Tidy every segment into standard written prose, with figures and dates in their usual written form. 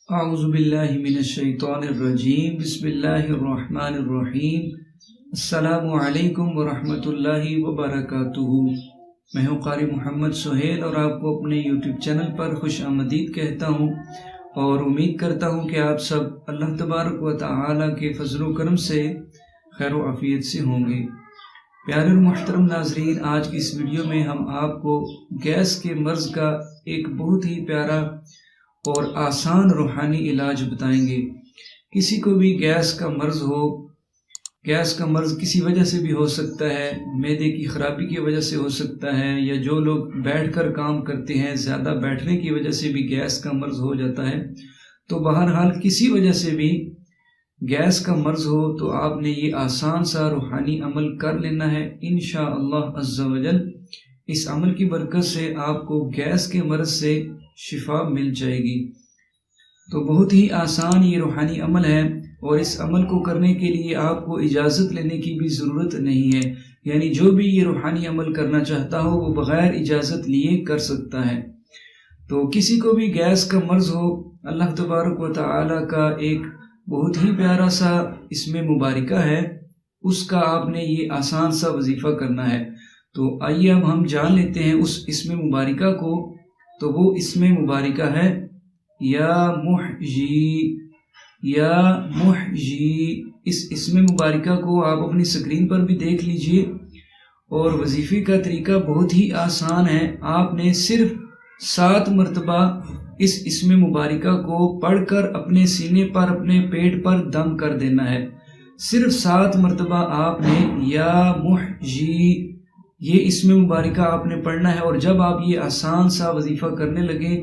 اعوذ باللہ من الشیطان الرجیم بسم اللہ الرحمن الرحیم السلام علیکم ورحمۃ اللہ وبرکاتہ۔ میں ہوں قاری محمد سہیل اور آپ کو اپنے یوٹیوب چینل پر خوش آمدید کہتا ہوں اور امید کرتا ہوں کہ آپ سب اللہ تبارک و تعالی کے فضل و کرم سے خیر و عافیت سے ہوں گے۔ پیارے اور محترم ناظرین، آج کی اس ویڈیو میں ہم آپ کو گیس کے مرض کا ایک بہت ہی پیارا اور آسان روحانی علاج بتائیں گے۔ کسی کو بھی گیس کا مرض ہو، گیس کا مرض کسی وجہ سے بھی ہو سکتا ہے، معدے کی خرابی کی وجہ سے ہو سکتا ہے، یا جو لوگ بیٹھ کر کام کرتے ہیں زیادہ بیٹھنے کی وجہ سے بھی گیس کا مرض ہو جاتا ہے۔ تو بہرحال کسی وجہ سے بھی گیس کا مرض ہو تو آپ نے یہ آسان سا روحانی عمل کر لینا ہے انشاءاللہ عز و جل۔ اس عمل کی برکت سے آپ کو گیس کے مرض سے شفا مل جائے گی۔ تو بہت ہی آسان یہ روحانی عمل ہے، اور اس عمل کو کرنے کے لیے آپ کو اجازت لینے کی بھی ضرورت نہیں ہے، یعنی جو بھی یہ روحانی عمل کرنا چاہتا ہو وہ بغیر اجازت لیے کر سکتا ہے۔ تو کسی کو بھی گیس کا مرض ہو، اللہ تبارک و تعالی کا ایک بہت ہی پیارا سا اسم مبارکہ ہے، اس کا آپ نے یہ آسان سا وظیفہ کرنا ہے۔ تو آئیے اب ہم جان لیتے ہیں اس اسم مبارکہ کو۔ تو وہ اسم مبارکہ ہے یا محجی، یا محجی۔ اس اسم مبارکہ کو آپ اپنی سکرین پر بھی دیکھ لیجئے، اور وظیفے کا طریقہ بہت ہی آسان ہے۔ آپ نے صرف 7 مرتبہ اس اسم مبارکہ کو پڑھ کر اپنے سینے پر، اپنے پیٹ پر دم کر دینا ہے۔ صرف 7 مرتبہ آپ نے یا محجی یہ اسم مبارکہ آپ نے پڑھنا ہے، اور جب آپ یہ آسان سا وظیفہ کرنے لگیں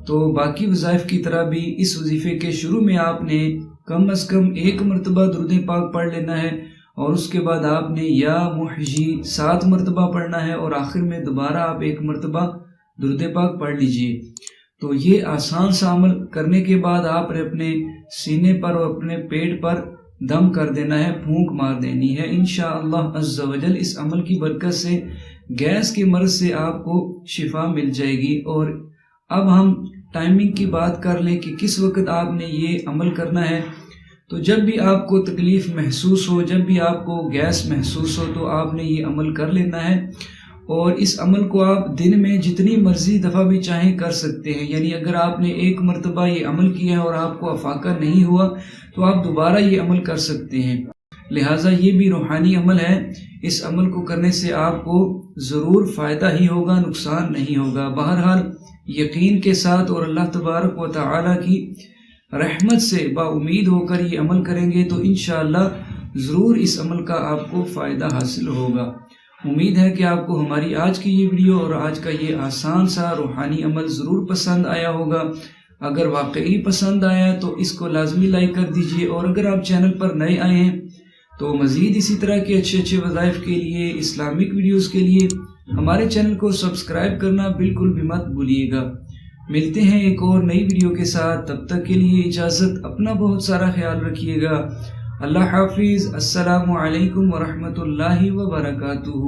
تو باقی وظائف کی طرح بھی اس وظیفے کے شروع میں آپ نے کم از کم 1 مرتبہ درود پاک پڑھ لینا ہے، اور اس کے بعد آپ نے یا محجی 7 مرتبہ پڑھنا ہے، اور آخر میں دوبارہ آپ 1 مرتبہ درود پاک پڑھ لیجئے۔ تو یہ آسان سا عمل کرنے کے بعد آپ نے اپنے سینے پر اور اپنے پیٹ پر دم کر دینا ہے، پھونک مار دینی ہے انشاءاللہ عز و جل۔ اس عمل کی برکت سے گیس کے مرض سے آپ کو شفا مل جائے گی۔ اور اب ہم ٹائمنگ کی بات کر لیں کہ کس وقت آپ نے یہ عمل کرنا ہے۔ تو جب بھی آپ کو تکلیف محسوس ہو، جب بھی آپ کو گیس محسوس ہو، تو آپ نے یہ عمل کر لینا ہے، اور اس عمل کو آپ دن میں جتنی مرضی دفعہ بھی چاہیں کر سکتے ہیں۔ یعنی اگر آپ نے 1 مرتبہ یہ عمل کیا ہے اور آپ کو افاقہ نہیں ہوا تو آپ دوبارہ یہ عمل کر سکتے ہیں۔ لہٰذا یہ بھی روحانی عمل ہے، اس عمل کو کرنے سے آپ کو ضرور فائدہ ہی ہوگا، نقصان نہیں ہوگا۔ بہرحال یقین کے ساتھ اور اللہ تبارک و تعالی کی رحمت سے با امید ہو کر یہ عمل کریں گے تو انشاءاللہ ضرور اس عمل کا آپ کو فائدہ حاصل ہوگا۔ امید ہے کہ آپ کو ہماری آج کی یہ ویڈیو اور آج کا یہ آسان سا روحانی عمل ضرور پسند آیا ہوگا۔ اگر واقعی پسند آیا تو اس کو لازمی لائک کر دیجئے، اور اگر آپ چینل پر نئے آئے ہیں تو مزید اسی طرح کے اچھے وظائف کے لیے، اسلامک ویڈیوز کے لیے ہمارے چینل کو سبسکرائب کرنا بالکل بھی مت بھولیے گا۔ ملتے ہیں ایک اور نئی ویڈیو کے ساتھ، تب تک کے لیے اجازت، اپنا بہت سارا خیال رکھیے گا۔ اللہ حافظ۔ السلام علیکم ورحمۃ اللہ وبرکاتہ۔